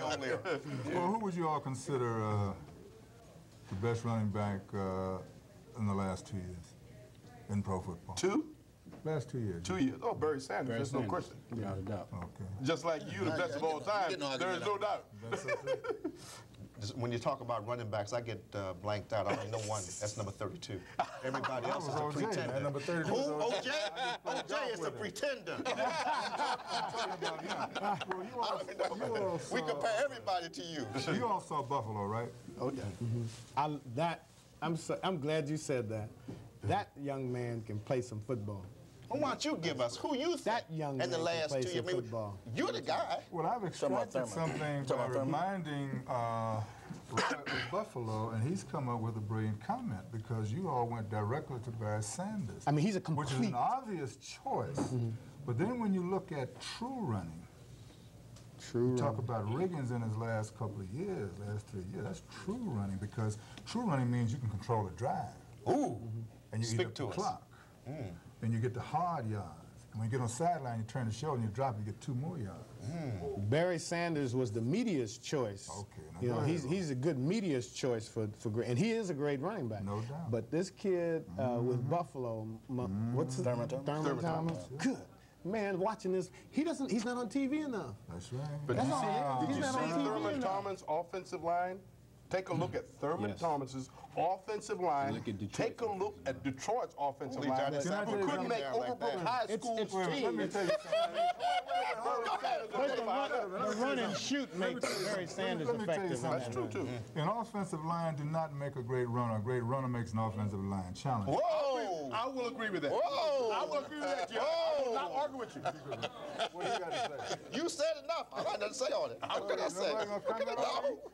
long era. Well, who would you all consider the best running back in the last 2 years in pro football? Last 2 years. 2 years. Oh, Barry Sanders. There's no question. Without a doubt. Okay. Just like you, the best of all time. There is no doubt. When you talk about running backs, I get blanked out. I only know one. That's number 32. Everybody else is a pretender. Number 32. Who? OJ? OJ is a pretender. We compare everybody to you. You all saw Buffalo, right? Oh, yeah. I'm glad you said that. That young man can play some football. Well, why don't you give us who you think that young man in the last 2 years? Football. You're the guy. Well, I've extracted something by reminding Buffalo, and he's come up with a brilliant comment because you all went directly to Barry Sanders. I mean, he's a complete... Which is an obvious choice. But then when you look at true running, talk about Riggins in his last couple of years, last 3 years, that's true running because true running means you can control a drive. Ooh. And you eat up the clock. And you get the hard yards. And when you get on the sideline, you turn the shoulder and you drop, you get 2 more yards. Barry Sanders was the media's choice. Okay. You know, he's a good media's choice for great, and he is a great running back. No doubt. But this kid with Buffalo, what's his name? Thurman Thomas. Good. Man, watching this, he's not on TV enough. That's right. But did you see Thurman Thomas' offensive line? Take a look at Thurman Thomas's offensive line. Take a look at Detroit's offensive line. Who couldn't make Overbrook High School's team. Let me tell you something. The run and shoot makes Barry Sanders effective. That's true, too. An offensive line do not make a great runner. A great runner makes an offensive line challenge. Whoa! I will agree with that. Whoa! I will agree with that, Jeff. I will not argue with you. What do you got to say? You said enough. I got nothing to say on it. What can I say?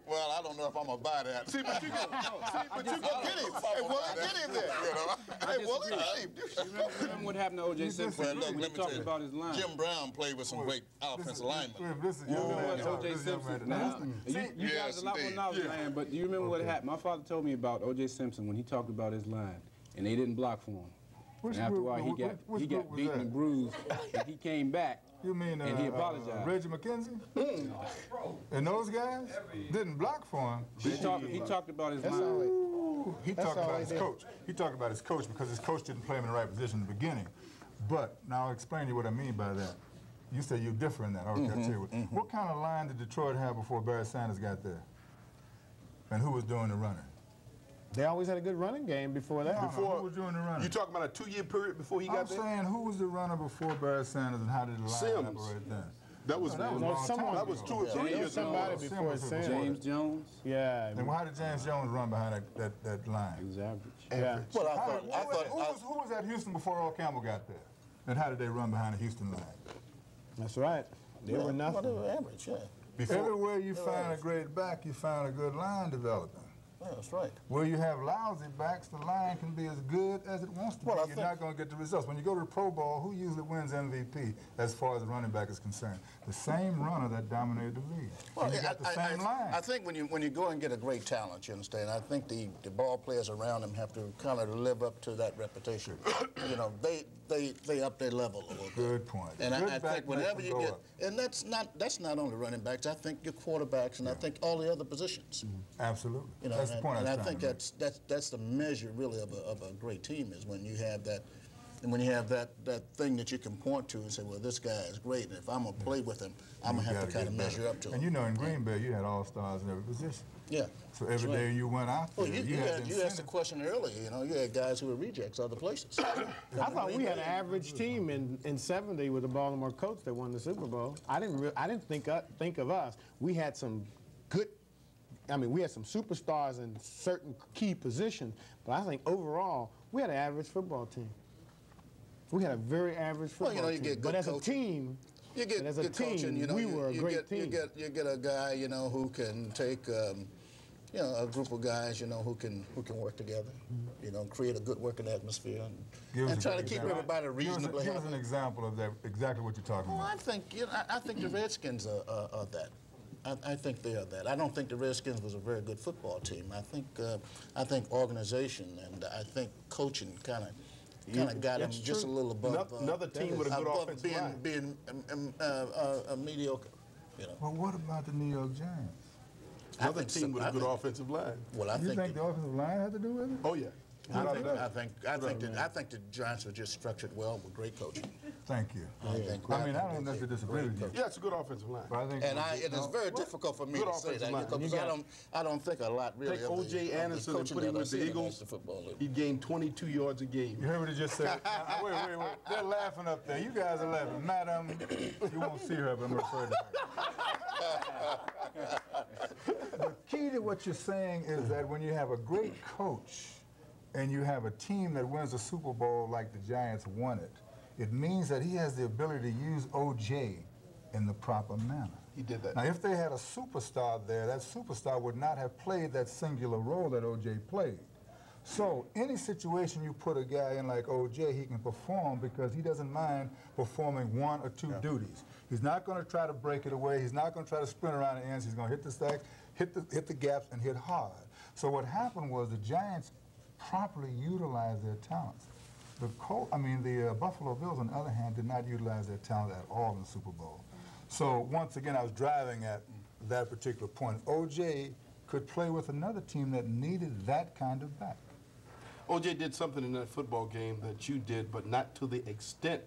Well, I don't know if I'm going to buy that. See, but you go get him. Hey, well, get him there. Hey, well, get him. Remember what happened to O.J. Simpson Well, look, when let you me talked tell you, about his line? Jim Brown played with some great offensive linemen. You remember what O.J. Simpson, now, you guys a lot more knowledge, man, but do you remember what happened? My father told me about O.J. Simpson when he talked about his line, and they didn't block for him. And after a while, he got beaten and bruised, and he came back. You mean and he apologized. Reggie McKenzie? And those guys didn't block for him. He talked about his line. He talked about his coach. He talked about his coach because his coach didn't play him in the right position in the beginning. But now I'll explain to you what I mean by that. You say you differ in that. Okay, I'll tell you what kind of line did Detroit have before Barry Sanders got there? And who was doing the running? They always had a good running game before that. Who was doing the running? You talking about a 2-year period before he got there? I'm saying who was the runner before Barry Sanders and how did the line operate then? That was 2 or 3 years ago. Somebody before Sanders. James Jones. Yeah. And how did James Jones run behind that line? He was average. Yeah. Well, who was at Houston before Earl Campbell got there? And how did they run behind the Houston line? That's right. They were nothing. Well, they were average, yeah. Everywhere you find a great back, you find a good line developing. Yeah, that's right. Where you have lousy backs, the line can be as good as it wants to be. You're not going to get the results. When you go to the Pro Bowl, who usually wins MVP as far as the running back is concerned? The same runner that dominated the league. Well, you got the same line. I think when you go and get a great talent, you understand, I think the ball players around him have to kind of live up to that reputation. You know, they up their level a little bit. Good point. And I think whenever you get, and that's not only running backs, I think your quarterbacks and I think all the other positions. Absolutely. You know, that's the point and I think that's the measure really of a great team is when you have that, and when you have that thing that you can point to and say, well, this guy is great, and if I'm gonna play with him, I'm gonna have to kind of measure up to him. And you know, in Green Bay, you had all-stars in every position. Yeah. So every day you went out there, you asked the question earlier. You know, you had guys who were rejects other places. I thought we had an average team in '70 with the Baltimore Colts that won the Super Bowl. I didn't think of us. We had some good. I mean, we had some superstars in certain key positions, but I think overall we had an average football team. We had a very average football team. Get good but as coaching. a team, you get as a good team, coaching, you know, we were a great team. You get a guy, you know, who can take, you know, a group of guys, you know, who can work together, you know, create a good working atmosphere, and try to keep everybody reasonably happy. Give us an example of that, exactly what you're talking about. I think, you know, I think the Redskins are that. I think they are that. I don't think the Redskins was a very good football team. I think organization and I think coaching kind of got them just a little above. Another team with a good offensive line. Being mediocre. You know. Well, what about the New York Giants? Another team with a good offensive line. Well, I think the offensive line had to do with it? Oh yeah. I think the Giants are just structured well with great coaching. Thank you. I don't necessarily disagree with you. Yeah, it's a good offensive line. But I think it is very difficult for me to say that because I don't think a lot really. Take O.J. Anderson and put him with the Eagles. He gained 22 yards a game. You heard what he just said? Wait. They're laughing up there. You guys are laughing. Madam, you won't see her, but I'm referring to her. The key to what you're saying is that when you have a great coach and you have a team that wins a Super Bowl like the Giants won it, it means that he has the ability to use O.J. in the proper manner. He did that. Now, if they had a superstar there, that superstar would not have played that singular role that O.J. played. So any situation you put a guy in like O.J., he can perform because he doesn't mind performing one or two duties. He's not going to try to break it away. He's not going to try to sprint around the ends. He's going to hit the stacks, hit the gaps, and hit hard. So what happened was the Giants properly utilized their talents. The Buffalo Bills, on the other hand, did not utilize their talent at all in the Super Bowl. So once again, I was driving at that particular point. O.J. could play with another team that needed that kind of back. O.J. did something in that football game that you did, but not to the extent.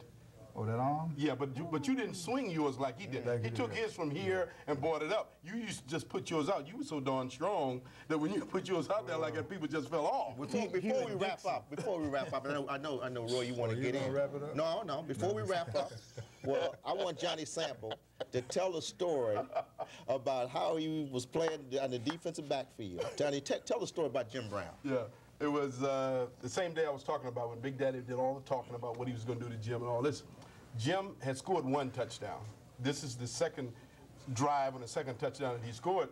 Oh, that arm? Yeah, but you didn't swing yours like he did. He took his from here and brought it up. You used to just put yours out. You were so darn strong that when you put yours out there like that, people just fell off. Before we wrap up, I know, Roy, you want to get in. Wrap it up? No. Before we wrap up, well, I want Johnny Sample to tell a story about how he was playing on the defensive backfield. Johnny, tell the story about Jim Brown. Yeah. It was the same day I was talking about when Big Daddy did all the talking about what he was going to do to Jim and all this. Jim had scored one touchdown. This is the second drive on the second touchdown that he scored.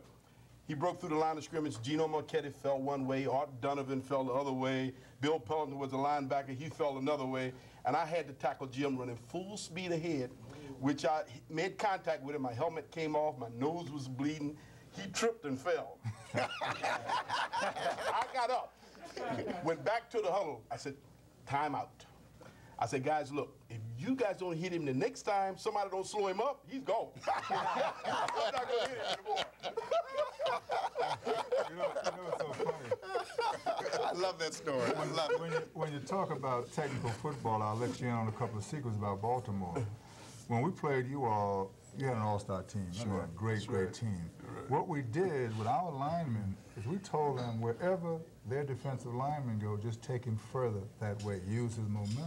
He broke through the line of scrimmage. Gino Marchetti fell one way. Art Donovan fell the other way. Bill Pelton was a linebacker. He fell another way. And I had to tackle Jim running full speed ahead, which I made contact with him. My helmet came off. My nose was bleeding. He tripped and fell. I got up, went back to the huddle. I said, time out. I said, guys, look, if you guys don't hit him the next time, somebody don't slow him up, he's gone. I'm not going to hit him anymore. You know what's so funny? I love that story. When you talk about technical football, I'll let you in on a couple of secrets about Baltimore. When we played you all, you had an all-star team. Sure. You had a great team. Right. What we did with our linemen is we told them wherever their defensive linemen go, just take him further that way, use his momentum.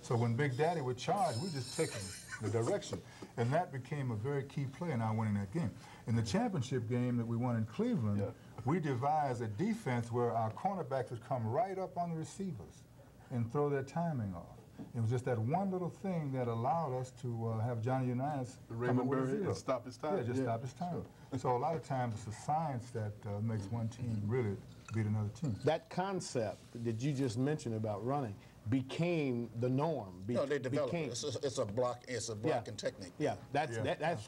So when Big Daddy would charge, we just take him the direction. And that became a very key play in our winning that game. In the championship game that we won in Cleveland, we devised a defense where our cornerbacks would come right up on the receivers and throw their timing off. It was just that one little thing that allowed us to have Johnny Unitas Raymond Berry and stop his time. Yeah, just stop his time. So a lot of times it's a science that makes one team really beat another team. That concept that you just mentioned about running became the norm. No, they developed it. It's a blocking technique. Yeah, that's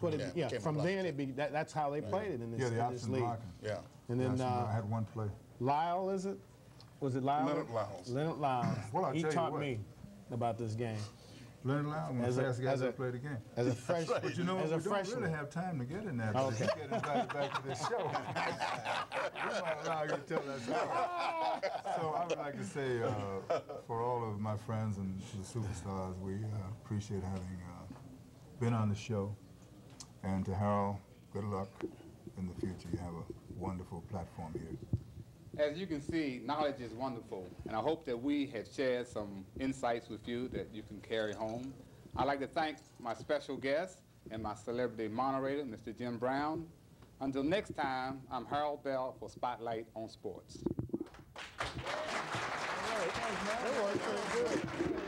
what it. Yeah, from then that's how they played it in this, the in this league. Blocking. Yeah, and then I had one play. Lyle, is it? Was it Lyle? Leonard Lyles. Leonard Lyles. Well, he taught me about this game. Leonard Lyles, one of the fastest guys that played the game. As a freshman. But you know, we don't really have time to get in that. Okay. You get invited back to this show. We might allow you to tell that story. So I would like to say, for all of my friends and the superstars, we appreciate having been on the show. And to Harold, good luck in the future. You have a wonderful platform here. As you can see, knowledge is wonderful, and I hope that we have shared some insights with you that you can carry home. I'd like to thank my special guest and my celebrity moderator, Mr. Jim Brown. Until next time, I'm Harold Bell for Spotlight on Sports. All right, thanks, man. That worked pretty good.